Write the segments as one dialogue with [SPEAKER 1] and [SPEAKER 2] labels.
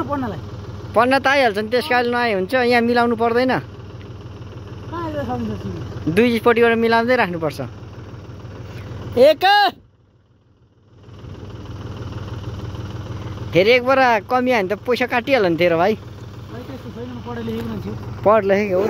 [SPEAKER 1] न पढ्नलाई
[SPEAKER 2] पढ्न त आइहाल्छ नि त्यस कारण नआए हुन्छ यहाँ मिलाउनु पर्दैन दुईपट्टिबाट मिलाउँदै राख्नुपर्छ एक फेरि एकबार कमी आयो भने त पैसा काटिहाल्यो नि तेरो भाइ पढ लेखेको हो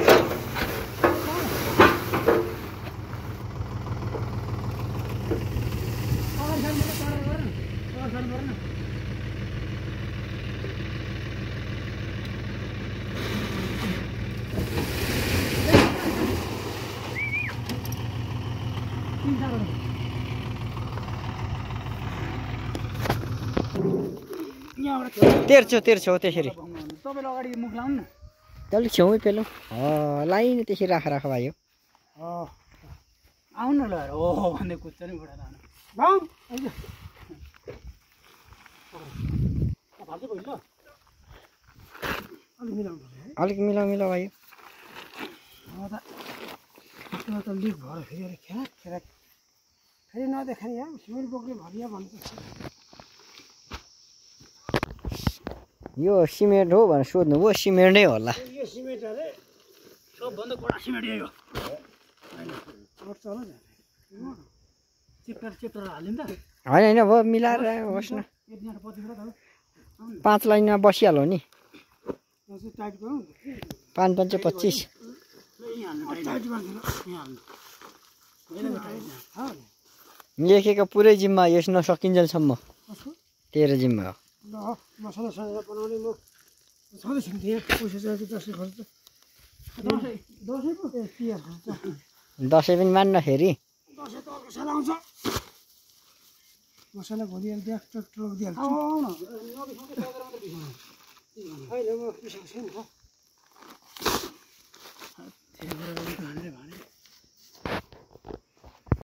[SPEAKER 2] तेर्छौ त्यसरी
[SPEAKER 1] तपाईँले अगाडि मुख लाउनु न
[SPEAKER 2] अलिक छेउमै पेलौँ लाइन त्यसरी राख भाइ
[SPEAKER 1] आउनु ल ओ भन्दै कुद्छ नि बुढा
[SPEAKER 2] अलिक मिलाउ भाइ
[SPEAKER 1] त लिक भएर फेरि खेराक फेरि नदेखाने यहाँ सिमेन्ट बोक्ने भरिया भन्छ
[SPEAKER 2] यो सिमेन्ट हो भनेर सोध्नु भयो सिमेन्टै होला
[SPEAKER 1] यो सिमेन्ट अरे सबभन्दा कडा सिमेन्ट यही हो चेप्टर हालिन् त
[SPEAKER 2] होइन भयो मिलाएर होस् न 5 लाइनमा बसिहाल्यो नि 5 5 25 लेखेको पुरै जिम्मा यस नसकिन्जेलसम्म तेरो जिम्मा हो
[SPEAKER 1] ल मसला बनाउने म सधैँ छिन्थेँ पैसा चाहिएको दसैँ खर्च दसैँको तिहार खर्च
[SPEAKER 2] दसैँ पनि मान्न फेरि
[SPEAKER 1] दसैँ त अर्को साल आउँछ मसला भोलिहाल्छ ट्र्याक्टर दिइहाल्छु होइन म बिसाएको छैन